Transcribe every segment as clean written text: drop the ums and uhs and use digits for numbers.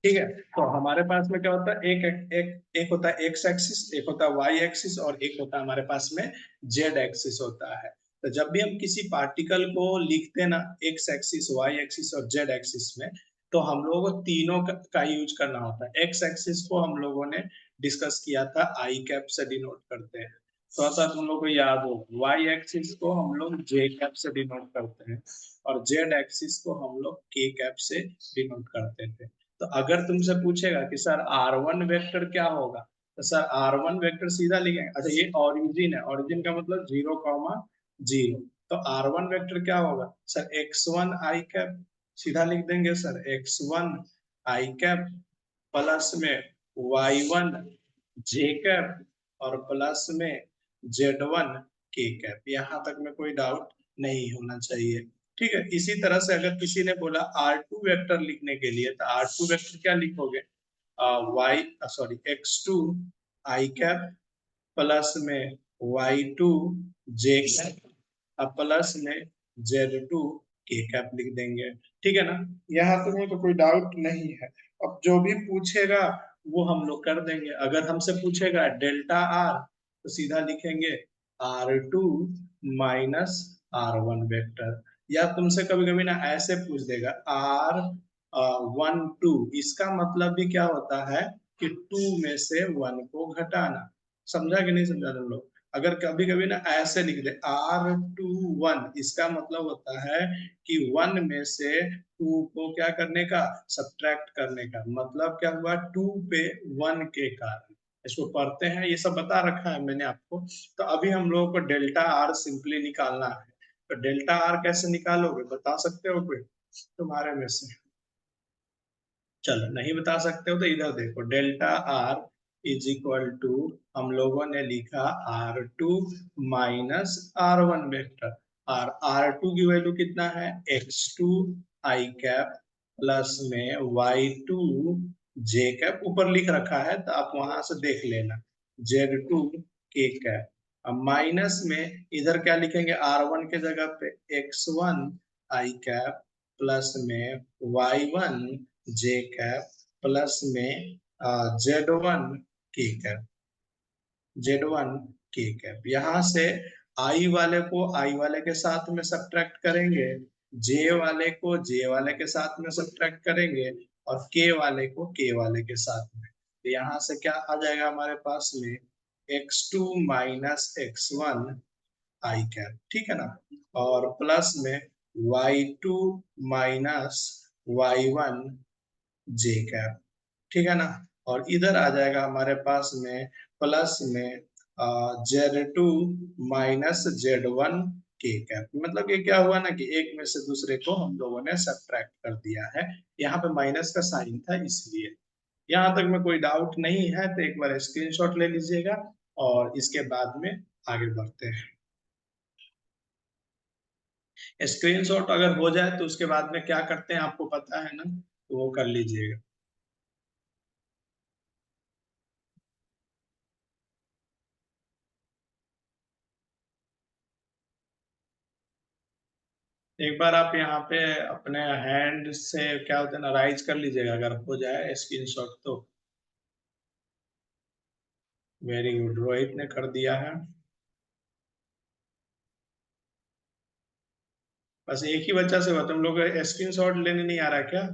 ठीक है। तो हमारे पास में क्या होता है, एक होता है एक्स एक्सिस, एक होता है वाई एक्सिस, और एक होता है हमारे पास में जेड एक्सिस होता है। तो जब भी हम किसी पार्टिकल को लिखते हैं ना, एक्स एक्सिस, वाई एक्सिस और जेड एक्सिस में, तो हम लोगों को तीनों का यूज करना होता है। एक्स एक्सिस को हम लोगों ने डिस्कस किया था, आई कैप से डिनोट करते हैं, थोड़ा सा तुम लोग को याद हो। वाई एक्सिस को हम लोग जे कैप से डिनोट करते हैं, और जेड एक्सिस को हम लोग के कैप से डिनोट करते थे। तो अगर तुमसे पूछेगा कि सर आर वन वेक्टर क्या होगा, तो सर आर वन वेक्टर सीधा लिखेंगे। अच्छा, ये ओरिजिन है, ओरिजिन का मतलब 0,0। तो आर वन वेक्टर क्या होगा सर, x1 आई कैप, सीधा लिख देंगे सर x1 आई कैप, प्लस में y1 जे कैप, और प्लस में z1 के कैप। यहाँ तक में कोई डाउट नहीं होना चाहिए। ठीक है। इसी तरह से अगर किसी ने बोला R2 वेक्टर लिखने के लिए, तो R2 वेक्टर क्या लिखोगे, वाई सॉरी x2 आई कैप, प्लस में y2 जे कैप, अब प्लस में z2 के कैप लिख देंगे। ठीक है ना। यहाँ तुम्हें तो कोई डाउट नहीं है। अब जो भी पूछेगा वो हम लोग कर देंगे। अगर हमसे पूछेगा डेल्टा आर, तो सीधा लिखेंगे R2 माइनस R1 वेक्टर। या तुमसे कभी कभी ना ऐसे पूछ देगा R12, इसका मतलब भी क्या होता है कि टू में से वन को घटाना। समझा कि नहीं समझा तुम लोग। अगर कभी कभी ना ऐसे लिख दे R21, इसका मतलब होता है कि वन में से टू को क्या करने का, सब्ट्रैक्ट करने का। मतलब क्या हुआ, टू पे वन के कारण। इसको पढ़ते हैं, ये सब बता रखा है मैंने आपको। तो अभी हम लोगों को डेल्टा आर सिंपली निकालना है। तो डेल्टा आर कैसे निकालोगे, बता सकते हो कोई तुम्हारे में से? चलो, नहीं बता सकते हो तो इधर देखो, delta R is equal to, हम लोगों ने लिखा R2 minus R1 vector. R2 की वैल्यू कितना है, x2 आई कैप, प्लस में y2 जे कैप, ऊपर लिख रखा है तो आप वहां से देख लेना, z2 के कैप। अब माइनस में इधर क्या लिखेंगे, R1 के जगह पे x1 आई कैप, प्लस में y1 जे कैप, प्लस में Z1 के कैप, Z1 के कैप। यहाँ से आई वाले को आई वाले के साथ में सब्ट्रैक्ट करेंगे, जे वाले को जे वाले के साथ में सब्ट्रैक्ट करेंगे, और के वाले को के वाले के साथ में। तो यहाँ से क्या आ जाएगा हमारे पास में, x2 माइनस x1 आई कैप, ठीक है ना, और प्लस में y2 माइनस y1 जे कैप, ठीक है ना। और इधर आ जाएगा हमारे पास में प्लस में Z2 माइनस Z1 के कैप। मतलब ये क्या हुआ ना कि एक में से दूसरे को हम लोगों ने सब्ट्रैक्ट कर दिया है। यहाँ पे माइनस का साइन था इसलिए। यहाँ तक में कोई डाउट नहीं है तो एक बार स्क्रीनशॉट ले लीजिएगा, और इसके बाद में आगे बढ़ते हैं। स्क्रीनशॉट अगर हो जाए तो उसके बाद में क्या करते हैं आपको पता है ना, तो वो कर लीजिएगा। एक बार आप यहाँ पे अपने हैंड से क्या होता है ना, राइज कर लीजिएगा, अगर हो जाए स्क्रीनशॉट तो। वेरी गुड, रोहित ने कर दिया है। बस एक ही बच्चा से हुआ, तुम लोग स्क्रीनशॉट लेने नहीं आ रहा क्या?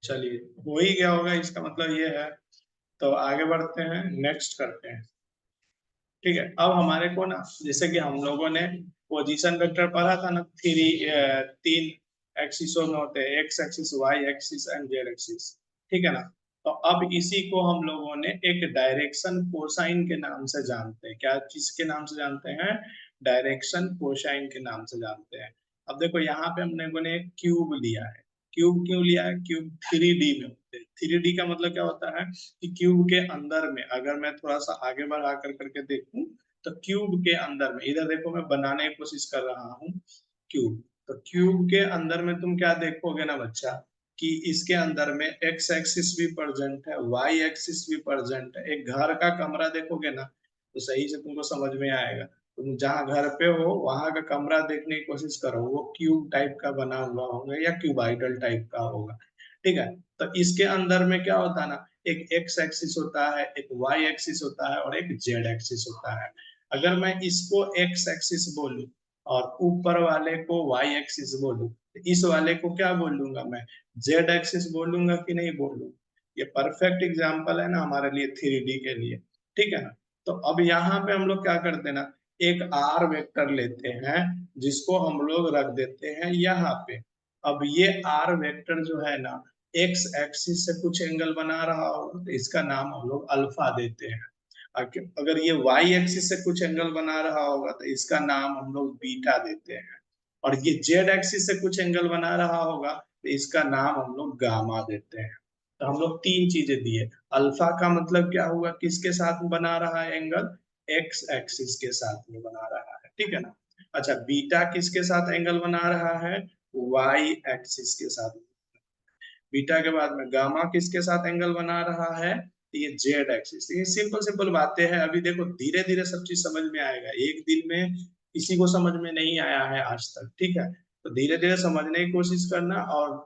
चलिए, हो ही गया होगा, इसका मतलब ये है। तो आगे बढ़ते हैं, नेक्स्ट करते हैं। ठीक है। अब हमारे को ना, जैसे कि हम लोगों ने पोजीशन वेक्टर पढ़ा था ना, तीन एक्सिसों में होते हैं, X axis, Y axis and Z axis. ठीक है ना। तो अब इसी को हम लोगों ने एक डायरेक्शन कोसाइन के नाम से जानते हैं। क्या चीज के नाम से जानते हैं, डायरेक्शन कोसाइन के नाम से जानते हैं। अब देखो, यहाँ पे हम लोगों ने क्यूब लिया है। क्यूब क्यों लिया है, क्यूब 3D में होते हैं। 3D का मतलब क्या होता है कि क्यूब के अंदर में, अगर मैं थोड़ा सा आगे बढ़ा कर करके देखूं, तो क्यूब के अंदर में, इधर देखो मैं बनाने की कोशिश कर रहा हूँ क्यूब। तो क्यूब के अंदर में तुम क्या देखोगे ना बच्चा, कि इसके अंदर में एक्स एक्सिस भी प्रेजेंट है, वाई एक्सिस भी प्रेजेंट है। एक घर का कमरा देखोगे ना, तो सही से तुमको समझ में आएगा। तुम जहाँ घर पे हो वहां का कमरा देखने की कोशिश करो, वो क्यूब टाइप का बना हुआ होगा या क्यूबाइडल टाइप का होगा। ठीक है, तो इसके अंदर में क्या होता है ना, एक एक्स एक्सिस होता है, एक वाई एक्सिस होता है और एक जेड एक्सिस होता है। अगर मैं इसको एक्स एक्सिस बोलूं और ऊपर वाले को वाई एक्सिस बोलूं, तो इस वाले को क्या बोलूंगा मैं, जेड एक्सिस बोलूंगा कि नहीं बोलूंगा? ये परफेक्ट एग्जांपल है ना हमारे लिए 3D के लिए। ठीक है ना, तो अब यहाँ पे हम लोग क्या करते हैं ना, एक आर वेक्टर लेते हैं जिसको हम लोग रख देते हैं यहाँ पे। अब ये आर वेक्टर जो है ना, एक्स एक्सिस से कुछ एंगल बना रहा होगा तो इसका नाम हम लोग अल्फा देते हैं। अगर ये वाई एक्सिस से कुछ एंगल बना रहा होगा तो इसका नाम हम लोग बीटा देते हैं। और ये जेड एक्सिस से कुछ एंगल बना रहा होगा तो इसका नाम हम लोग गामा देते हैं। तो हम लोग तीन चीजें दिए। अल्फा का मतलब क्या हुआ, किसके साथ में बना रहा है एंगल, एक्स एक्सिस के साथ में बना रहा है। ठीक है ना। अच्छा, बीटा किसके साथ एंगल बना रहा है, वाई एक्सिस के साथ। बीटा के बाद में गामा किसके साथ एंगल बना रहा है, ये जेड एक्सिस। ये सिंपल सिंपल बातें हैं, अभी देखो धीरे धीरे सब चीज समझ में आएगा, एक दिन में किसी को समझ में नहीं आया है आज तक। ठीक है, तो धीरे धीरे समझने की कोशिश करना और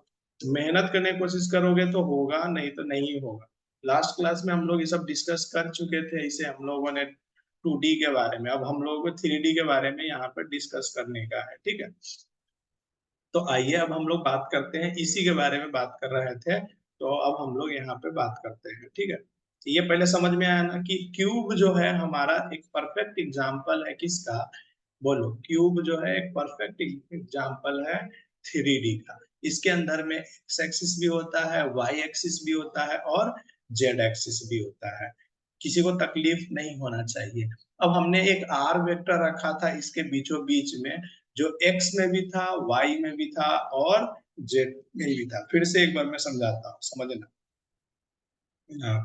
मेहनत करने की कोशिश करोगे तो होगा, नहीं तो नहीं होगा। लास्ट क्लास में हम लोग ये सब डिस्कस कर चुके थे, इसे हम लोगों ने 2D के बारे में, अब हम लोगों को 3D के बारे में यहाँ पर डिस्कस करने का है। ठीक है, तो आइए अब हम लोग बात करते हैं, इसी के बारे में बात कर रहे थे, तो अब हम लोग यहाँ पे बात करते हैं। ठीक है, तो ये पहले समझ में आया ना कि क्यूब जो है हमारा एक परफेक्ट एग्जाम्पल है किसका, बोलो, क्यूब जो है एक परफेक्ट एग्जाम्पल है 3D का। इसके अंदर में एक्स एक्सिस भी होता है, वाई एक्सिस भी होता है और जेड एक्सिस भी होता है। किसी को तकलीफ नहीं होना चाहिए। अब हमने एक आर वेक्टर रखा था इसके बीचों बीच में, जो एक्स में भी था, वाई में भी था और जेड में भी था। फिर से एक बार मैं समझाता हूँ, समझना।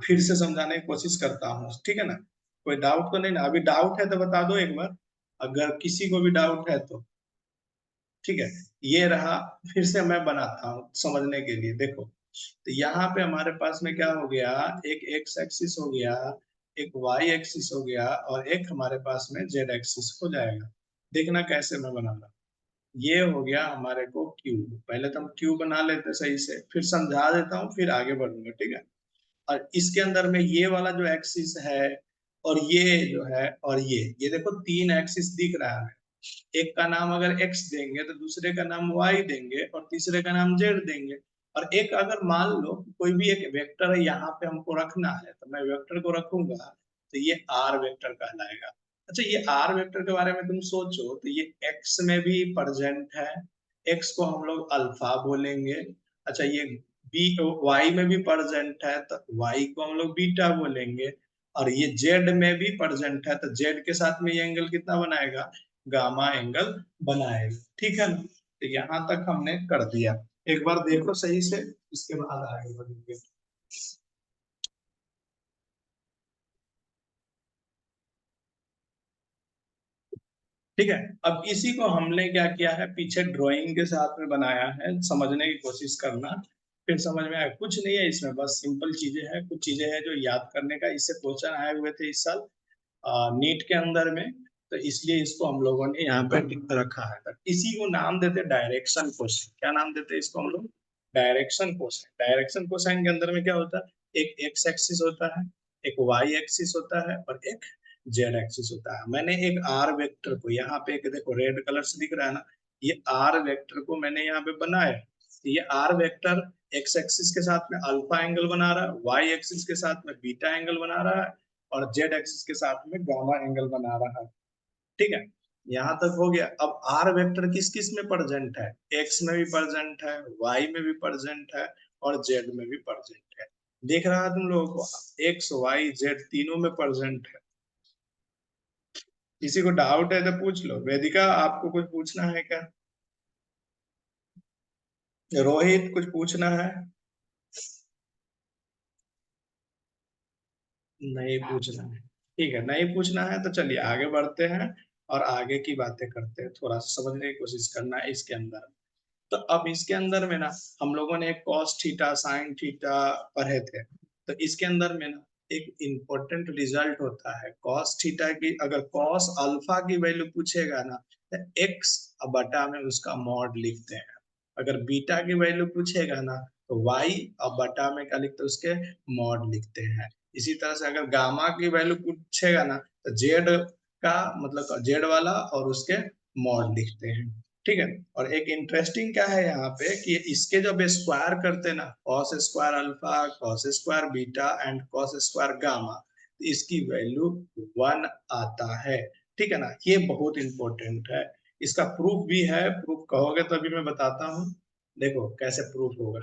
फिर से समझाने की कोशिश करता हूँ, ठीक है ना। कोई डाउट तो नहीं ना, अभी डाउट है तो बता दो एक बार, अगर किसी को भी डाउट है तो। ठीक है, ये रहा। फिर से मैं बनाता हूँ समझने के लिए, देखो। तो यहाँ पे हमारे पास में क्या हो गया, एक एक्स एक्सिस हो गया, एक वाई एक्सिस हो गया और एक हमारे पास में जेड एक्सिस हो जाएगा। देखना कैसे मैं बना रहा हूँ। ये हो गया हमारे को क्यूब। पहले तो हम क्यूब बना लेते सही से, फिर समझा देता हूँ, फिर आगे बढ़ूंगा। ठीक है, और इसके अंदर में ये वाला जो एक्सिस है और ये जो है और ये देखो तीन एक्सिस दिख रहा है। एक का नाम अगर एक्स देंगे तो दूसरे का नाम वाई देंगे और तीसरे का नाम जेड देंगे। और एक अगर मान लो कोई भी एक वेक्टर है यहाँ पे हमको रखना है, तो मैं वेक्टर को रखूंगा तो ये आर वेक्टर कहलाएगा। अच्छा, ये आर वेक्टर के बारे में तुम सोचो, तो ये एक्स में भी प्रेजेंट है, एक्स को हम लोग अल्फा बोलेंगे। अच्छा, ये बी वाई में भी प्रेजेंट है तो वाई को हम लोग बीटा बोलेंगे। और ये जेड में भी प्रेजेंट है तो जेड के साथ में ये एंगल कितना बनाएगा, गामा एंगल बनाएगा। ठीक है ना, तो यहाँ तक हमने कर दिया। एक बार देखो सही से, इसके बाद आगे बढ़ेंगे। ठीक है, अब इसी को हमने क्या किया है, पीछे ड्राइंग के साथ में बनाया है, समझने की कोशिश करना, फिर समझ में आया। कुछ नहीं है इसमें, बस सिंपल चीजें हैं, कुछ चीजें हैं जो याद करने का। इससे क्वेश्चन आए हुए थे इस साल नीट के अंदर में, तो इसलिए इसको हम लोगों ने यहाँ पे रखा है। तो इसी को नाम देते डायरेक्शन क्वेश्चन। क्या नाम देते हैं इसको हम लोग, डायरेक्शन क्वेश्चन। डायरेक्शन क्वेश्चन के अंदर में क्या होता है, एक एक्स एक्सिस होता है, एक वाई एक्सिस होता है और एक जेड एक्सिस होता है। मैंने एक आर वेक्टर को यहाँ पे, एक देखो रेड कलर से दिख रहा है ना, ये आर वेक्टर को मैंने यहाँ पे बनाया। ये आर वेक्टर एक्स एक्सिस के साथ में अल्फा एंगल बना रहा है, वाई एक्सिस के साथ में बीटा एंगल बना रहा है और जेड एक्सिस के साथ में गामा एंगल बना रहा है। ठीक है, यहाँ तक हो गया। अब आर वेक्टर किस किस में प्रेजेंट है, एक्स में भी प्रेजेंट है, वाई में भी प्रेजेंट है और जेड में भी प्रेजेंट है। देख रहा है तुम लोगों को, एक्स वाई जेड तीनों में प्रेजेंट है। किसी को डाउट है तो पूछ लो। वेदिका, आपको कुछ पूछना है क्या? रोहित, कुछ पूछना है? नहीं पूछना है, ठीक है, नहीं पूछना है तो चलिए आगे बढ़ते हैं और आगे की बातें करते हैं। थोड़ा सा समझने की कोशिश करना है इसके अंदर। तो अब इसके अंदर में ना हम लोगों ने कॉस थीटा साइन थीटा पढ़े थे। तो इसके अंदर में ना एक इंपॉर्टेंट रिजल्ट होता है कॉस थीटा की। अगर कॉस अल्फा की वैल्यू पूछेगा ना तो एक्स बटा में उसका मॉड लिखते हैं। अगर बीटा की वैल्यू पूछेगा ना तो वाई और बटा में क्या लिखते हैं, उसके मॉड लिखते हैं। इसी तरह से अगर गामा की वैल्यू पूछेगा ना तो जेड का मतलब जेड वाला और उसके मॉड लिखते हैं। ठीक है। और एक इंटरेस्टिंग क्या है यहाँ पे कि इसके जब स्क्वायर करते ना cos square alpha, cos square beta and cos square gamma, तो इसकी वैल्यू 1 आता है। ठीक है ना, ये बहुत इंपॉर्टेंट है। इसका प्रूफ भी है, प्रूफ कहोगे तो अभी मैं बताता हूँ। देखो कैसे प्रूफ होगा।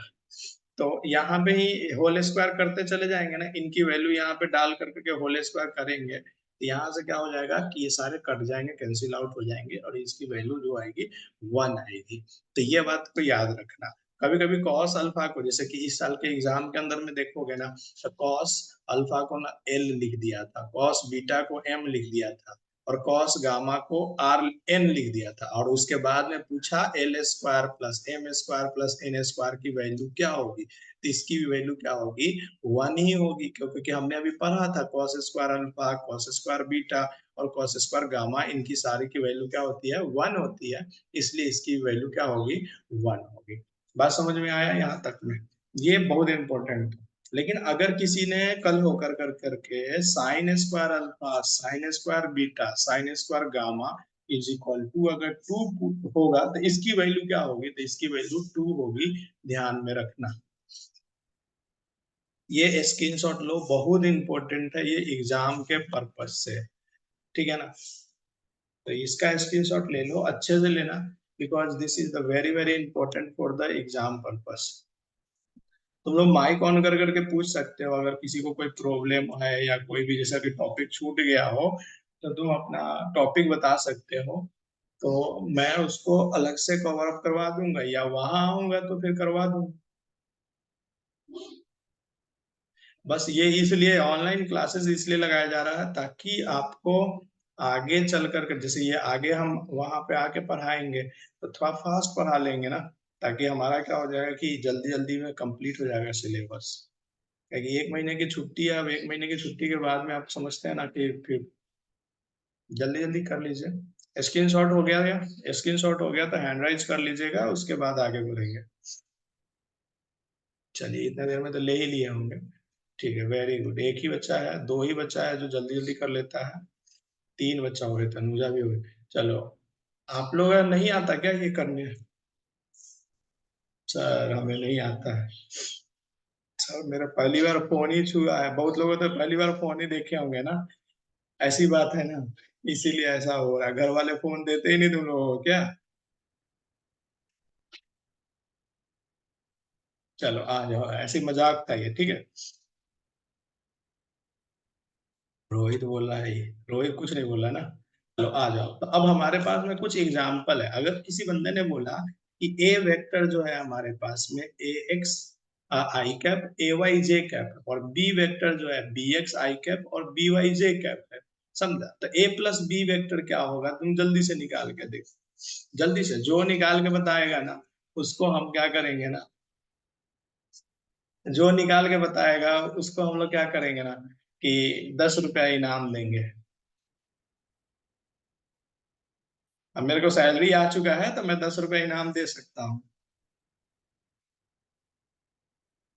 तो यहाँ पे ही होल स्क्वायर करते चले जाएंगे ना, इनकी वैल्यू यहाँ पे डाल करके होल स्क्वायर करेंगे तो यहाँ से क्या हो जाएगा कि ये सारे कट जाएंगे, कैंसिल आउट हो जाएंगे और इसकी वैल्यू जो आएगी 1 आएगी। तो ये बात को याद रखना। कभी कभी कॉस अल्फा को, जैसे कि इस साल के एग्जाम के अंदर में देखोगे ना, तो कॉस अल्फा को ना एल लिख दिया था, कॉस बीटा को एम लिख दिया था और कॉस गामा को आर एन लिख दिया था। और उसके बाद में पूछा L square plus M square plus N square की वैल्यू क्या होगी, तो इसकी भी वैल्यू क्या होगी, 1 ही होगी। क्योंकि हमने अभी पढ़ा था cos square alpha, cos square beta और कॉस स्क्वायर गामा, इनकी सारी की वैल्यू क्या होती है, 1 होती है। इसलिए इसकी वैल्यू क्या होगी, 1 होगी। बात समझ में आया यहाँ तक में? ये बहुत इंपॉर्टेंट है। लेकिन अगर किसी ने कल होकर कर करके sine square alpha, sine square beta, sine square gamma is equal to अगर 2 होगा तो इसकी वैल्यू क्या होगी, तो इसकी वैल्यू 2 होगी। ध्यान में रखना, ये स्क्रीनशॉट लो, बहुत इंपॉर्टेंट है ये एग्जाम के पर्पज से। ठीक है ना, तो इसका स्क्रीनशॉट ले लो, अच्छे से लेना, because this is the very very important for the exam purpose. तुम लोग माइक ऑन कर करके पूछ सकते हो, अगर किसी को कोई प्रॉब्लम है या कोई भी जैसा कि टॉपिक छूट गया हो तो तुम अपना टॉपिक बता सकते हो। तो मैं उसको अलग से कवर अप करवा दूंगा या वहां आऊंगा तो फिर करवा दूंगा। बस ये इसलिए ऑनलाइन क्लासेस इसलिए लगाया जा रहा है ताकि आपको आगे चल कर, जैसे ये आगे हम वहां पे आके पढ़ाएंगे तो थोड़ा फास्ट पढ़ा लेंगे ना, ताकि हमारा क्या हो जाएगा कि जल्दी जल्दी में कंप्लीट हो जाएगा सिलेबस। क्योंकि 1 महीने की छुट्टी है, अब 1 महीने की छुट्टी के बाद में आप समझते हैं ना कि फिर जल्दी जल्दी कर लीजिए। स्क्रीनशॉट हो गया या स्क्रीनशॉट हो गया तो हैंड राइज कर लीजिएगा, उसके बाद आगे बढ़ेंगे। चलिए इतने देर में तो ले ही लिए होंगे। ठीक है, वेरी गुड। एक ही बच्चा है, 2 ही बच्चा है जो जल्दी जल्दी कर लेता है। 3 बच्चा हो गए, तनुजा भी हो गई। चलो, आप लोग नहीं आता क्या ये करने? सर हमें नहीं आता है। सर मेरा पहली बार फोन ही छुआ है, बहुत लोगों तो पहली बार फोन ही देखे होंगे ना। ऐसी बात है ना, इसीलिए ऐसा हो रहा है। घर वाले फोन देते ही नहीं तुम लोगों को क्या? चलो आ जाओ, ऐसी मजाक था ये, ठीक है। रोहित बोल रहा है ये, रोहित कुछ नहीं बोला ना। चलो आ जाओ, तो अब हमारे पास में कुछ एग्जाम्पल है। अगर किसी बंदे ने बोला कि ए वेक्टर जो है हमारे पास में A X I cap A Y J cap और बी वेक्टर जो है बी एक्स आई कैप और बी वाई जे कैप है, समझा? तो ए प्लस बी वेक्टर क्या होगा, तुम जल्दी से निकाल के देखो। जल्दी से जो निकाल के बताएगा ना उसको हम क्या करेंगे ना, जो निकाल के बताएगा उसको हम लोग क्या करेंगे ना कि 10 रुपया इनाम देंगे। अब मेरे को सैलरी आ चुका है तो मैं 10 रुपया इनाम दे सकता हूँ।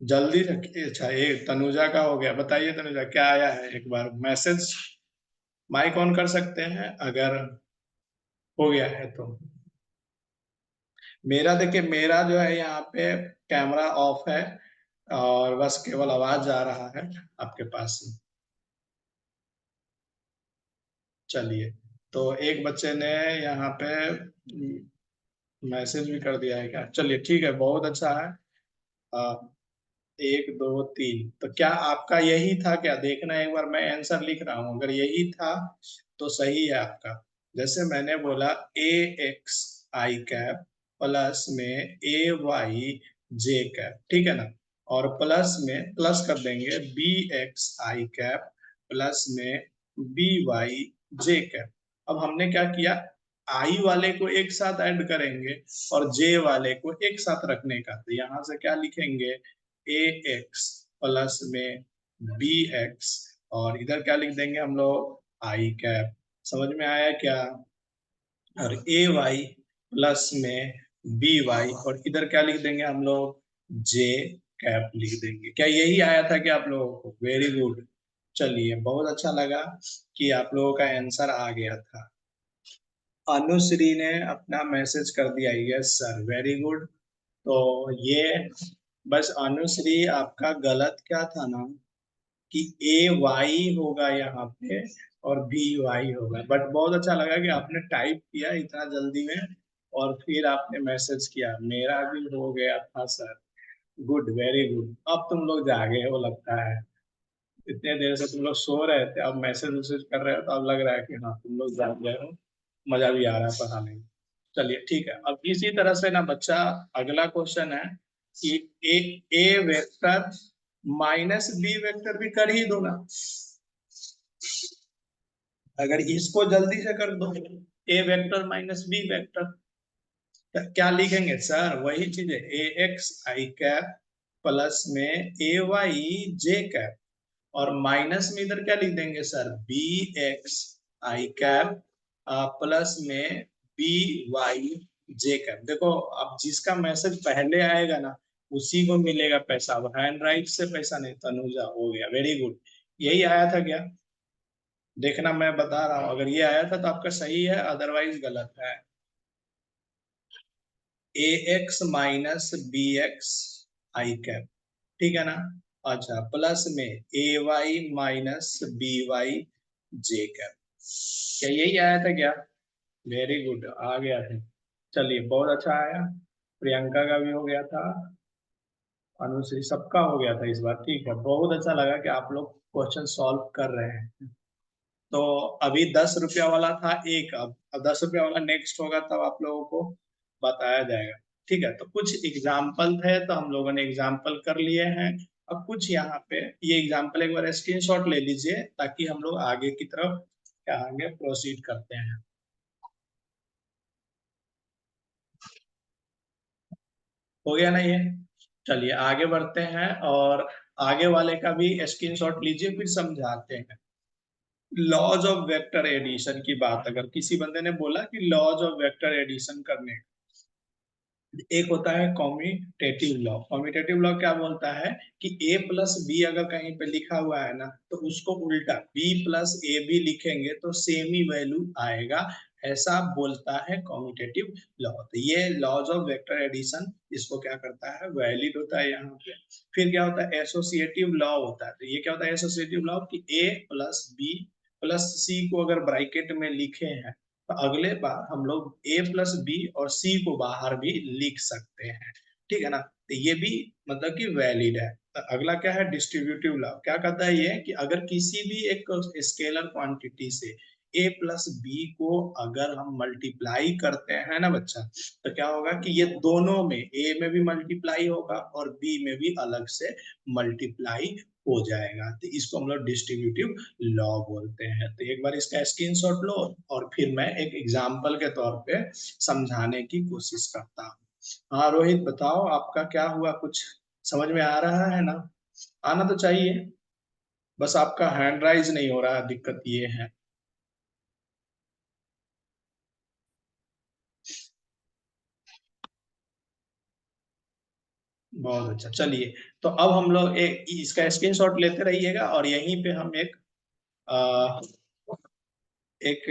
जल्दी रखिए। अच्छा, ये तनुजा का हो गया, बताइए तनुजा क्या आया है, एक बार मैसेज माइक ऑन कर सकते हैं अगर हो गया है तो। मेरा देखिए, मेरा जो है यहाँ पे कैमरा ऑफ है और बस केवल आवाज जा रहा है आपके पास से। चलिए, तो एक बच्चे ने यहाँ पे मैसेज भी कर दिया है क्या? चलिए ठीक है, बहुत अच्छा है। आ, 1 2 3, तो क्या आपका यही था क्या? देखना एक बार, मैं आंसर लिख रहा हूँ, अगर यही था तो सही है आपका। जैसे मैंने बोला ए एक्स आई कैप प्लस में ए वाई जे कैप, ठीक है ना, और प्लस में प्लस कर देंगे B X I cap plus में बी वाई जे कैप। अब हमने क्या किया, आई वाले को एक साथ ऐड करेंगे और जे वाले को एक साथ रखने का, तो यहाँ से क्या लिखेंगे, ए एक्स प्लस में बी एक्स, और इधर क्या लिख देंगे हम लोग, आई कैप। समझ में आया क्या? और ए वाई प्लस में बी वाई, और इधर क्या लिख देंगे हम लोग, जे कैप लिख देंगे। क्या यही आया था कि आप लोगों को? Very good. चलिए, बहुत अच्छा लगा कि आप लोगों का आंसर आ गया था। अनुश्री ने अपना मैसेज कर दिया, यस सर, वेरी गुड। तो ये बस अनुश्री, आपका गलत क्या था ना, कि ए वाई होगा यहाँ पे और बी वाई होगा। बट बहुत अच्छा लगा कि आपने टाइप किया इतना जल्दी में और फिर आपने मैसेज किया। मेरा भी हो गया था सर। Good, very good. अब तुम लोग जागे हो लगता है, इतने देर से तुम लोग सो रहे थे, अब मैसेज वैसेज कर रहे हो तो अब लग रहा है कि हाँ तुम लोग जाग गए हो। मजा भी आ रहा है पढ़ाने में। चलिए ठीक है, अब इसी तरह से ना बच्चा, अगला क्वेश्चन है कि ए ए वेक्टर माइनस बी वेक्टर भी कर ही दो ना। अगर इसको जल्दी से कर दो, ए वेक्टर माइनस बी वेक्टर, क्या लिखेंगे सर? वही चीज है, ए एक्स आई कैप प्लस में ए वाई जे कैप, और माइनस में इधर क्या लिख देंगे sir, B X I cap plus में बी वाई जे कैप। देखो, अब जिसका मैसेज पहले आएगा ना उसी को मिलेगा पैसा। अब हैंड राइट से पैसा नहीं, तनुजा हो गया, वेरी गुड। यही आया था क्या? देखना, मैं बता रहा हूँ, अगर ये आया था तो आपका सही है, अदरवाइज गलत है। ए x minus B X I cap, ठीक है ना? अच्छा, प्लस में ए Y minus B Y J cap. क्या यही आया था क्या? वेरी गुड, आ गया था। चलिए, बहुत अच्छा आया। प्रियंका का भी हो गया था, अनुश्री, सबका हो गया था इस बार। ठीक है, बहुत अच्छा लगा कि आप लोग क्वेश्चन सॉल्व कर रहे हैं। तो अभी 10 रुपया वाला था एक, अब 10 रुपया वाला नेक्स्ट होगा तब आप लोगों को बताया जाएगा। ठीक है, तो कुछ एग्जाम्पल थे तो हम लोगों ने एग्जाम्पल कर लिए हैं। अब कुछ यहाँ पे ये एग्जाम्पल एक बार स्क्रीनशॉट ले लीजिए ताकि हम लोग आगे की तरफ क्या आगे प्रोसीड करते हैं। हो गया ना ये? चलिए आगे बढ़ते हैं, और आगे वाले का भी स्क्रीनशॉट लीजिए, फिर समझाते हैं। लॉज ऑफ वेक्टर एडिशन की बात, अगर किसी बंदे ने बोला कि लॉज ऑफ वेक्टर एडिशन करने, एक होता है कॉम्यूटेटिव लॉ। कॉम्यूटेटिव लॉ क्या बोलता है कि a प्लस बी अगर कहीं पे लिखा हुआ है ना, तो उसको उल्टा b प्लस ए भी लिखेंगे तो सेम ही वैल्यू आएगा, ऐसा बोलता है कॉम्यूटेटिव लॉ। तो ये लॉज ऑफ वेक्टर एडिशन इसको क्या करता है, वैलिड होता है यहाँ पे। फिर क्या होता है, एसोसिएटिव लॉ होता है। तो ये क्या होता है एसोसिएटिव लॉ, कि a प्लस बी प्लस सी को अगर ब्रैकेट में लिखे हैं तो अगले बार हम लोग ए प्लस बी और सी को बाहर भी लिख सकते हैं। ठीक है ना? तो ये भी मतलब कि वैलिड है। तो अगला क्या है, डिस्ट्रीब्यूटिव लॉ। क्या कहता है ये, कि अगर किसी भी एक स्केलर क्वांटिटी से ए प्लस बी को अगर हम मल्टीप्लाई करते हैं ना बच्चा, तो क्या होगा कि ये दोनों में, ए में भी मल्टीप्लाई होगा और बी में भी अलग से मल्टीप्लाई हो जाएगा। तो इसको हम लोग डिस्ट्रीब्यूटिव लॉ बोलते हैं। तो एक बार इसका स्क्रीनशॉट लो और फिर मैं एक एग्जाम्पल के तौर पे समझाने की कोशिश करता हूँ। हाँ रोहित, बताओ आपका क्या हुआ, कुछ समझ में आ रहा है ना? आना तो चाहिए, बस आपका हैंड राइज नहीं हो रहा, दिक्कत ये है। बहुत अच्छा, चलिए। तो अब हम लोग इसका स्क्रीनशॉट लेते रहिएगा, और यहीं पे हम अ, एक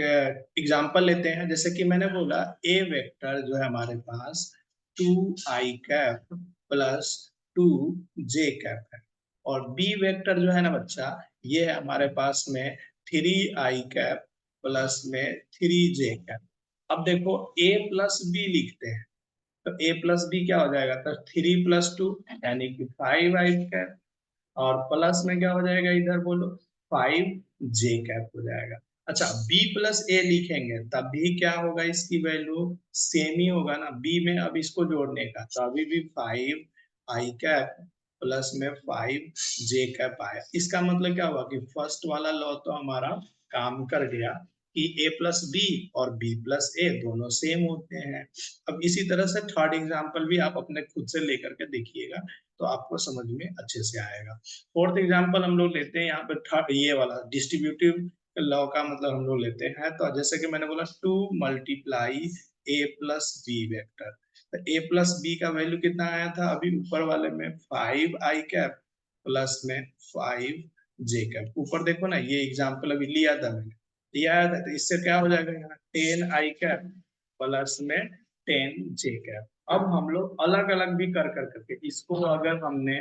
एग्जाम्पल लेते हैं। जैसे कि मैंने बोला, ए वेक्टर जो है हमारे पास 2i cap plus 2j cap है, और बी वेक्टर जो है ना बच्चा, ये है हमारे पास में 3i कैप प्लस में 3j कैप। अब देखो, a प्लस बी लिखते हैं तो a प्लस बी क्या हो जाएगा, तो 3 प्लस 2 यानी कि 5i कैप, और प्लस में क्या हो जाएगा इधर बोलो, 5j कैप हो जाएगा। अच्छा, b प्लस ए लिखेंगे तब भी क्या होगा, इसकी वैल्यू सेम ही होगा ना, b में अब इसको जोड़ने का, तो अभी भी 5i कैप प्लस में 5j कैप आया। इसका मतलब क्या हुआ कि फर्स्ट वाला लॉ तो हमारा काम कर गया, कि a प्लस बी और b प्लस ए दोनों सेम होते हैं। अब इसी तरह से थर्ड एग्जाम्पल भी आप अपने खुद से लेकर के देखिएगा तो आपको समझ में अच्छे से आएगा। फोर्थ एग्जाम्पल हम लोग लेते हैं यहाँ पे थर्ड, ये वाला डिस्ट्रीब्यूटिव लॉ का मतलब हम लोग लेते हैं। तो जैसे कि मैंने बोला 2 multiply a plus B vector, तो a प्लस बी का वैल्यू कितना आया था अभी ऊपर वाले में 5i कैप प्लस में 5j कैप। ऊपर देखो ना, ये एग्जाम्पल अभी लिया था मैंने, लिया था, तो इससे क्या हो जाएगा यहाँ 10i कैप प्लस में 10j कैप। अब हम लोग अलग अलग भी कर कर करके इसको अगर हमने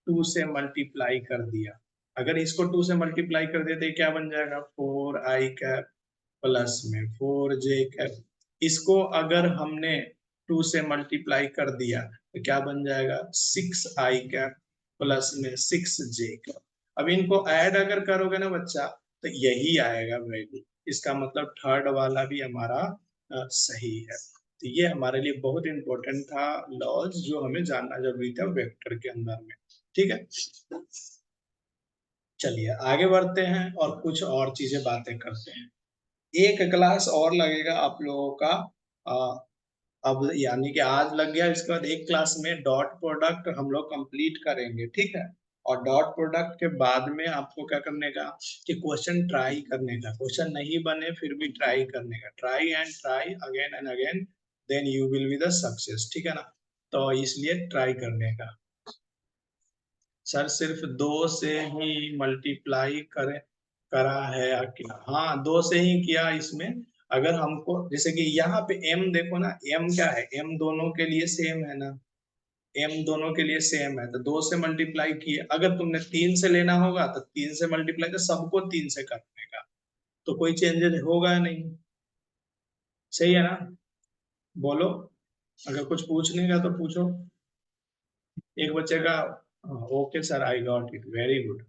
2 से मल्टीप्लाई कर दिया, अगर इसको 2 से मल्टीप्लाई कर देते क्या बन जाएगा 4i कैप प्लस में 4j कैप। इसको अगर हमने 2 से मल्टीप्लाई कर दिया तो क्या बन जाएगा 6i कैप प्लस में 6j कैप। अब इनको ऐड अगर करोगे ना बच्चा तो यही आएगा वैल्यू। इसका मतलब थर्ड वाला भी हमारा सही है। तो ये हमारे लिए बहुत इंपॉर्टेंट था लॉज, जो हमें जानना जरूरी था वेक्टर के अंदर में। ठीक है, चलिए आगे बढ़ते हैं और कुछ और चीजें बातें करते हैं। एक क्लास और लगेगा आप लोगों का, अब यानी कि आज लग गया, इसके बाद एक क्लास में डॉट प्रोडक्ट हम लोग कंप्लीट करेंगे। ठीक है, और डॉट प्रोडक्ट के बाद में आपको क्या करने का कि क्वेश्चन ट्राई करने का, क्वेश्चन नहीं बने फिर भी ट्राई करने का, try and try again and again, then you will be the success. ठीक है ना, तो इसलिए ट्राई करने का। सर सिर्फ 2 से ही मल्टीप्लाई करे करा है या क्या? हाँ 2 से ही किया इसमें। अगर हमको जैसे कि यहाँ पे m देखो ना, m क्या है, m दोनों के लिए सेम है ना, m दोनों के लिए सेम है, तो 2 से मल्टीप्लाई किए। अगर तुमने 3 से लेना होगा तो 3 से मल्टीप्लाई, तो सबको 3 से करने का, तो कोई चेंजेस होगा नहीं। सही है ना, बोलो, अगर कुछ पूछने का तो पूछो। एक बच्चे का okay sir I got it, very good.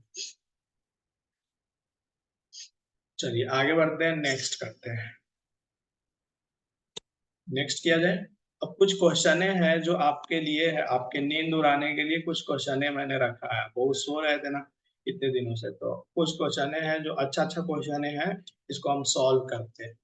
चलिए आगे बढ़ते हैं, नेक्स्ट करते हैं। नेक्स्ट किया जाए। अब कुछ क्वेश्चन हैं जो आपके लिए है, आपके नींद उड़ाने के लिए कुछ क्वेश्चन मैंने रखा है, बहुत सो रहे थे ना इतने दिनों से, तो कुछ क्वेश्चन हैं जो अच्छा अच्छा क्वेश्चन है, इसको हम सॉल्व करते हैं।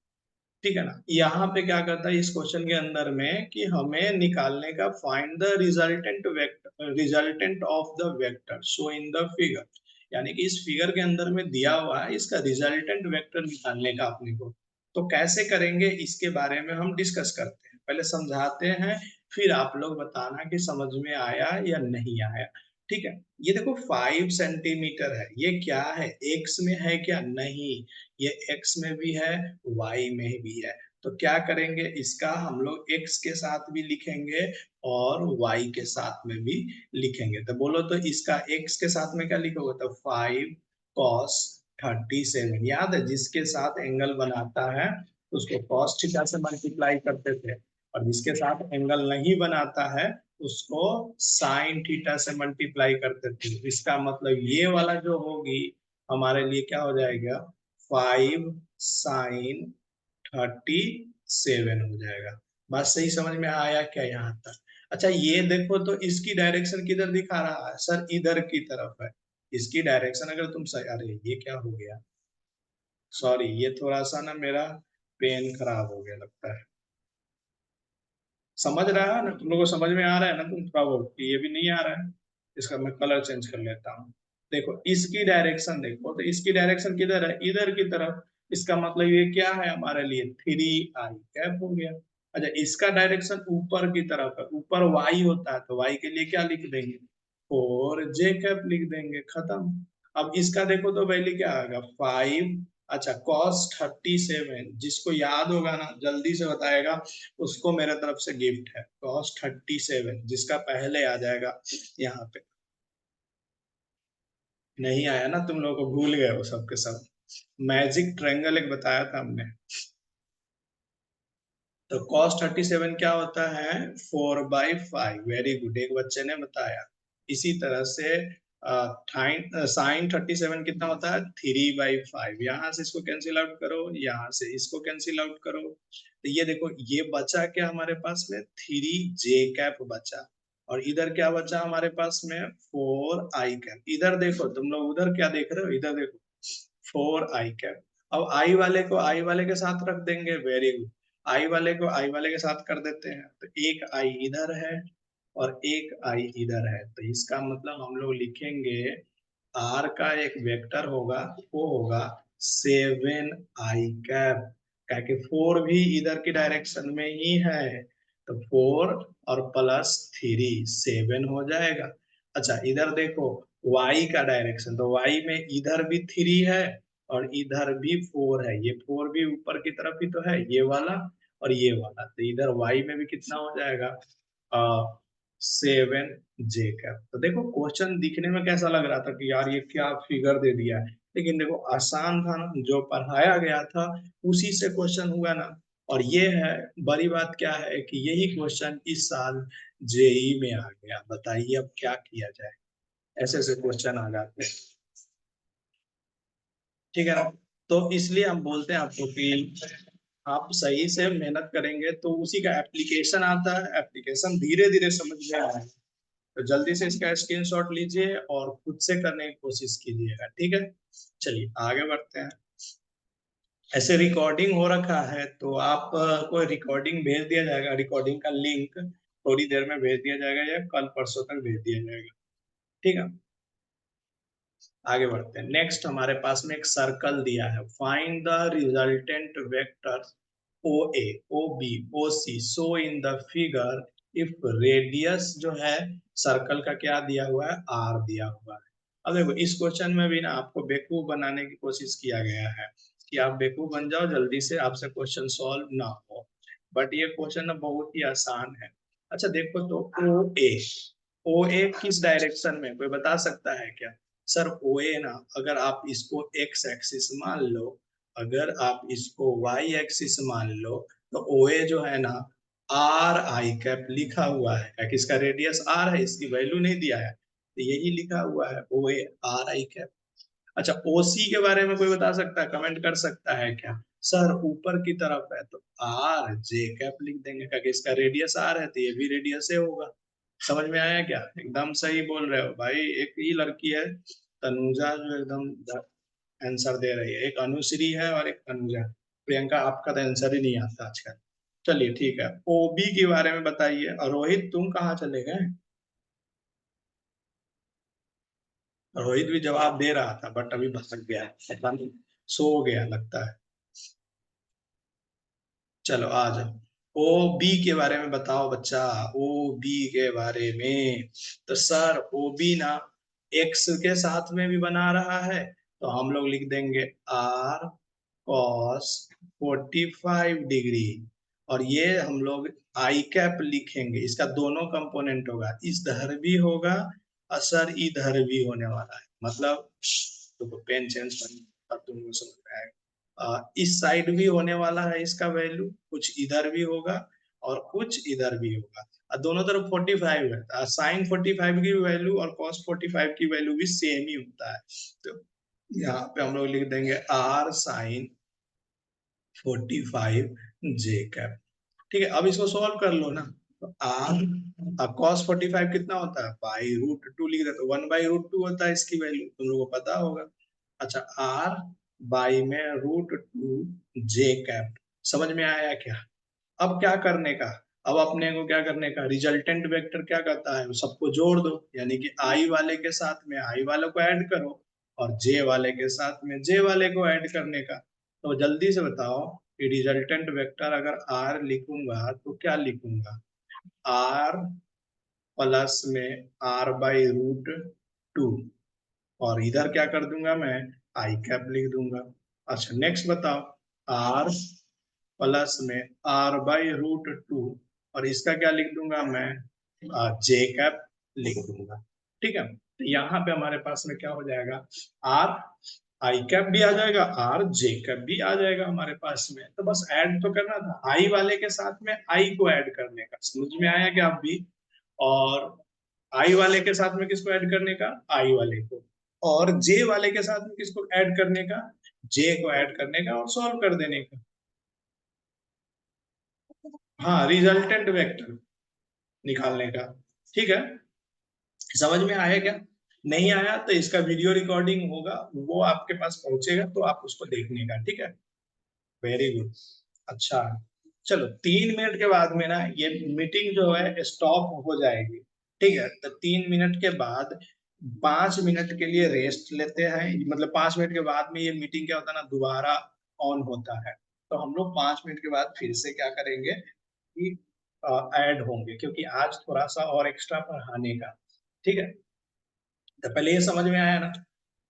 ठीक है ना, यहाँ पे क्या करता है इस क्वेश्चन के अंदर में कि हमें निकालने का find the resultant vector, resultant of the vector show in the figure, यानी कि इस फिगर के अंदर में दिया हुआ है इसका रिजल्टेंट वेक्टर निकालने का अपने को। तो कैसे करेंगे इसके बारे में हम डिस्कस करते हैं, पहले समझाते हैं, फिर आप लोग बताना कि समझ में आया या नहीं आया। ठीक है, ये देखो 5 सेंटीमीटर है, ये क्या है एक्स में है क्या, नहीं, ये x में भी है y में भी है। तो क्या करेंगे इसका हम लोग x के साथ भी लिखेंगे और y के साथ में भी लिखेंगे। तो बोलो तो इसका x के साथ में क्या लिखोगे, तो 5 cos 37, याद है जिसके साथ एंगल बनाता है उसको cos थीटा से मल्टीप्लाई करते थे, और जिसके साथ एंगल नहीं बनाता है उसको साइन थीटा से मल्टीप्लाई करते थे। इसका मतलब ये वाला जो होगी हमारे लिए क्या हो जाएगा 5 sin 37 हो जाएगा। बात सही समझ में आया क्या यहाँ तक? अच्छा ये देखो तो इसकी डायरेक्शन किधर दिखा रहा है सर, इधर की तरफ है इसकी डायरेक्शन। अगर तुम सही, अरे ये क्या हो गया, सॉरी ये थोड़ा सा ना मेरा पेन खराब हो गया लगता है। समझ रहा है ना तुम लोगों को, समझ में आ रहा है ना तुम थोड़ा बहुत, ये भी नहीं आ रहा है। इसका मैं कलर चेंज कर लेता हूँ। देखो इसकी डायरेक्शन देखो, तो इसकी डायरेक्शन किधर है, इधर की तरफ। इसका मतलब ये क्या है हमारे लिए 3i कैप हो गया। अच्छा इसका डायरेक्शन ऊपर की तरफ है, ऊपर y होता है, तो y के लिए क्या लिख देंगे 4j कैप लिख देंगे, खत्म। अब इसका देखो तो वैल्यू क्या आएगा 5। अच्छा cos 37, जिसको याद होगा ना जल्दी से बताएगा, उसको मेरे तरफ से गिफ्ट है cos 37, जिसका पहले आ जाएगा यहाँ पे। नहीं आया ना, तुम लोगों को भूल गए वो सब के सब। मैजिक ट्रायंगल एक बताया था हमने। तो cos 37 क्या होता है 4/5, वेरी गुड, एक बच्चे ने बताया। इसी तरह से sin 37 कितना होता है 3/5। यहाँ से इसको कैंसिल आउट करो, यहाँ से इसको कैंसिल आउट करो, तो ये देखो ये बचा क्या हमारे पास में 3j कैप बचा, और इधर क्या बचा हमारे पास में 4i कैप। इधर देखो तुम लोग, उधर क्या देख रहे हो, इधर देखो 4i कैप। अब आई वाले को आई वाले के साथ रख देंगे, वेरी गुड। आई वाले को आई वाले के साथ कर देते हैं, तो एक आई इधर है और एक आई इधर है, तो इसका मतलब हम लोग लिखेंगे आर का एक वेक्टर होगा, वो होगा 7 i कैप। क्या कि 4 भी इधर की डायरेक्शन में ही है, तो 4 और +3 7 हो जाएगा। अच्छा इधर देखो, y का डायरेक्शन, तो y में इधर भी 3 है और इधर भी 4 है, ये 4 भी ऊपर की तरफ ही तो है, ये वाला और ये वाला, तो इधर y में भी कितना हो जाएगा 7 j कैप। तो देखो क्वेश्चन दिखने में कैसा लग रहा था कि यार ये क्या फिगर दे दिया है, लेकिन देखो आसान था ना, जो पढ़ाया गया था उसी से क्वेश्चन हुआ ना। और ये है, बड़ी बात क्या है कि यही क्वेश्चन इस साल जेई में आ गया, बताइए अब क्या किया जाए, ऐसे ऐसे क्वेश्चन आ जाते हैं। ठीक है ना, तो इसलिए हम बोलते हैं आपको कि आप सही से मेहनत करेंगे तो उसी का एप्लीकेशन आता है, एप्लीकेशन धीरे धीरे समझ में आएगा। तो जल्दी से इसका स्क्रीनशॉट लीजिए और खुद से करने की कोशिश कीजिएगा, ठीक है। चलिए आगे बढ़ते हैं। ऐसे रिकॉर्डिंग हो रखा है तो आप को रिकॉर्डिंग भेज दिया जाएगा, रिकॉर्डिंग का लिंक थोड़ी देर में भेज दिया जाएगा या कल परसों तक भेज दिया जाएगा, ठीक है। आगे बढ़ते हैं। नेक्स्ट हमारे पास में एक सर्कल दिया है, find the resultant vector O A, O B, O C so in the figure if radius जो है सर्कल का क्या दिया हुआ है, आर दिया हुआ है। अब देखो इस क्वेश्चन में भी ना आपको बेवकूफ बनाने की कोशिश किया गया है कि आप बेवकूफ बन जाओ जल्दी से, आपसे क्वेश्चन सॉल्व ना हो, बट ये क्वेश्चन ना बहुत ही आसान है। अच्छा देखो, तो ओ ए किस डायरेक्शन में, कोई बता सकता है क्या? सर ओ ए ना, अगर आप इसको एक्स एक्सिस मान लो, अगर आप इसको वाई एक्सिस मान लो, तो ओ ए जो है ना आर आई कैप लिखा हुआ है, क्या इसका रेडियस आर है, इसकी वैल्यू नहीं दिया है, तो यही लिखा हुआ है ओ ए आर आई कैप। अच्छा ओसी के बारे में कोई बता सकता है, कमेंट कर सकता है क्या? सर ऊपर की तरफ है तो आर जे कैप लिख देंगे, क्योंकि इसका रेडियस आर है तो ये भी रेडियस है होगा। समझ में आया क्या? एकदम सही बोल रहे हो भाई, एक ही लड़की है तनुजा जो एकदम आंसर दे रही है, एक अनुश्री है और एक तनुजा। प्रियंका आपका तो आंसर ही नहीं आता आजकल। चलिए ठीक है, ओबी के बारे में बताइए। और रोहित तुम कहाँ चले गए? रोहित भी जवाब दे रहा था बट अभी भटक गया, पता नहीं सो गया लगता है। चलो आ जाओ, ओ बी के बारे में बताओ बच्चा, ओ बी के बारे में। तो सर ओ बी ना एक्स के साथ में भी बना रहा है, तो हम लोग लिख देंगे आर कॉस 45 डिग्री, और ये हम लोग आई कैप लिखेंगे, इसका दोनों कंपोनेंट होगा, इधर भी होगा और सर इधर भी होने वाला है, मतलब तो पेन चेंज तब तुमको समझ में आएगा। इस साइड भी होने वाला है इसका वैल्यू, कुछ इधर भी होगा और कुछ इधर भी होगा, और दोनों तरफ 45 है, साइन 45 की वैल्यू और कॉस 45 की वैल्यू भी सेम ही होता है। तो यहाँ पे हम लोग लिख देंगे आर साइन 45 जे कैप। ठीक है, अब इसको सॉल्व कर लो ना। तो आर कॉस 45 कितना होता है, बाई रूट 2 लिख देते, 1/√2 होता है इसकी वैल्यू, तुम लोगों को पता होगा। अच्छा आर बाई में √2 जे कैप, समझ में आया क्या? अब क्या करने का, अब अपने को क्या करने का, रिजल्टेंट वेक्टर क्या करता है, सबको जोड़ दो, यानी कि आई वाले के साथ में आई वाले को ऐड करो और जे वाले के साथ में जे वाले को ऐड करने का। तो जल्दी से बताओ कि रिजल्टेंट वेक्टर अगर आर लिखूंगा तो क्या लिखूंगा, आर प्लस में r/√2, और इधर क्या कर दूंगा मैं, आई कैप लिख दूंगा। अच्छा नेक्स्ट बताओ, आर प्लस में r/√2, और इसका क्या लिख दूंगा मैं, जे कैप लिख दूंगा। ठीक है, तो यहाँ पे हमारे पास में क्या हो जाएगा, आर आई कैप भी आ जाएगा, आर जे कैप भी आ जाएगा हमारे पास में। तो बस ऐड तो करना था, आई वाले के साथ में आई को ऐड करने का, समझ में आया क्या आप भी? और आई वाले के साथ में किसको ऐड करने का, आई वाले को, और जे वाले के साथ में किसको ऐड करने का, जे को ऐड करने का और सॉल्व कर देने का। हाँ रिजल्टेंट वेक्टर निकालने का। ठीक है, समझ में आया क्या? नहीं आया तो इसका वीडियो रिकॉर्डिंग होगा, वो आपके पास पहुंचेगा तो आप उसको देखने का, ठीक है। Very good. अच्छा, चलो 3 मिनट के बाद में ना ये मीटिंग जो है स्टॉप हो जाएगी, ठीक है। तो 3 मिनट के बाद 5 मिनट के लिए रेस्ट लेते हैं, मतलब 5 मिनट के बाद में ये मीटिंग क्या होता है ना, दोबारा ऑन होता है। तो हम लोग 5 मिनट के बाद फिर से क्या करेंगे कि ऐड होंगे, क्योंकि आज थोड़ा सा और एक्स्ट्रा पढ़ाने का, ठीक है। तो पहले ये समझ में आया ना।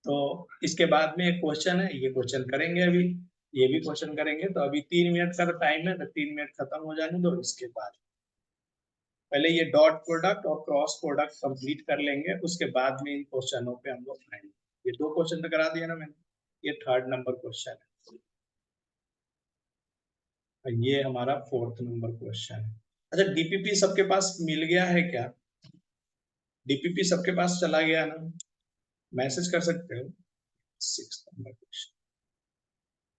तो इसके बाद में एक क्वेश्चन है, ये क्वेश्चन करेंगे अभी, ये भी क्वेश्चन करेंगे। तो अभी 3 मिनट का टाइम है, तो 3 मिनट खत्म हो जाने दो। इसके बाद पहले ये डॉट प्रोडक्ट और क्रॉस प्रोडक्ट कंप्लीट कर लेंगे, उसके बाद में इन क्वेश्चनों पे हम लोग आएंगे। ये 2 क्वेश्चन तो करा दिया ना मैंने, ये 3rd नंबर क्वेश्चन है और ये हमारा 4th नंबर क्वेश्चन है। अच्छा, डीपीपी सबके पास मिल गया है क्या? डीपीपी सबके पास चला गया ना? मैसेज कर सकते हो। 6th नंबर क्वेश्चन,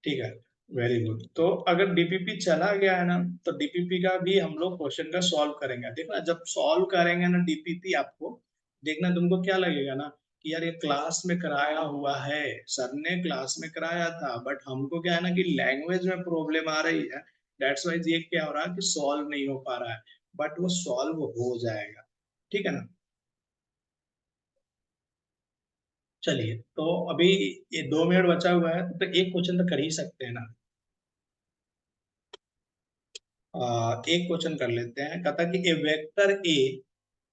ठीक है। Very good. तो अगर डीपीपी चला गया है ना, तो डीपीपी का भी हम लोग क्वेश्चन का सॉल्व करेंगे। देखना जब सॉल्व करेंगे ना डीपीपी, आपको देखना तुमको क्या लगेगा ना कि यार ये क्लास में कराया हुआ है, सर ने क्लास में कराया था, बट हमको क्या है ना कि लैंग्वेज में प्रॉब्लम आ रही है। दैट्स वाइज ये क्या हो रहा है कि सॉल्व नहीं हो पा रहा है, बट वो सॉल्व हो जाएगा, ठीक है ना। चलिए, तो अभी ये 2 मिनट बचा हुआ है, तो एक क्वेश्चन तो कर ही सकते हैं ना। एक क्वेश्चन कर लेते हैं। कहता कि A vector A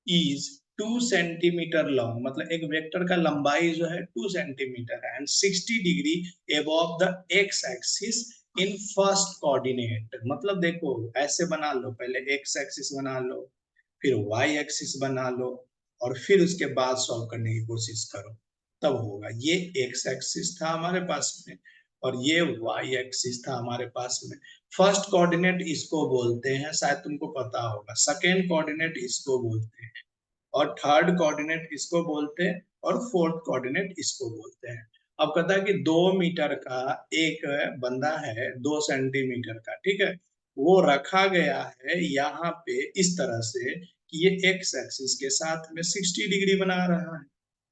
is 2 centimetre long, मतलब एक वेक्टर का लंबाई जो है 2 सेंटीमीटर है, and 60 degree above the x axis in first coordinate. मतलब देखो ऐसे बना लो, पहले एक्स एक्सिस बना लो, फिर वाई एक्सिस बना लो, और फिर उसके बाद सॉल्व करने की कोशिश करो, तब होगा। ये एक्स एक्सिस था हमारे पास में, और ये वाई एक्सिस था हमारे पास में। फर्स्ट कोऑर्डिनेट इसको बोलते हैं, शायद तुमको पता होगा। सेकेंड कोऑर्डिनेट इसको बोलते हैं, और थर्ड कोऑर्डिनेट इसको बोलते हैं, और फोर्थ कोऑर्डिनेट इसको बोलते हैं। अब कहता है कि 2 मीटर का एक बंदा है, 2 सेंटीमीटर का, ठीक है। वो रखा गया है यहाँ पे इस तरह से कि ये एक्स एक्सिस के साथ में 60 डिग्री बना रहा है।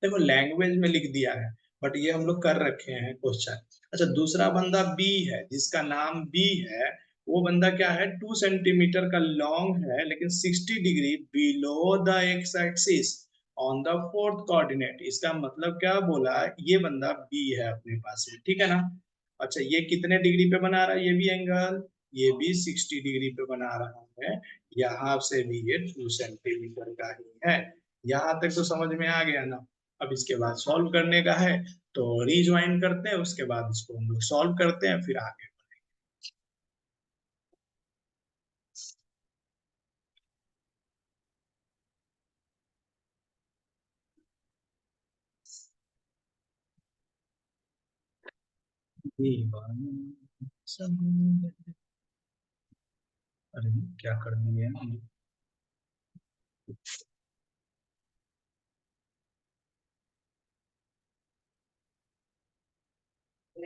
देखो लैंग्वेज में लिख दिया है, बट ये हम लोग कर रखे हैं क्वेश्चन। अच्छा, दूसरा बंदा बी है, जिसका नाम बी है। वो बंदा क्या है, 2 सेंटीमीटर का लॉन्ग है, लेकिन 60 degree below the x axis on the fourth coordinate. इसका मतलब क्या बोला, ये बंदा बी है अपने पास में, ठीक है ना। अच्छा, ये कितने डिग्री पे बना रहा है, ये भी एंगल, ये भी 60 डिग्री पे बना रहा है। यहाँ से भी ये 2 सेंटीमीटर का ही है। यहाँ तक तो समझ में आ गया ना। अब इसके बाद सॉल्व करने का है, तो रीज्वाइन करते हैं, उसके बाद इसको हम लोग सॉल्व करते हैं, फिर आगे। दीवाना समुंदर, अरे क्या कर दिया।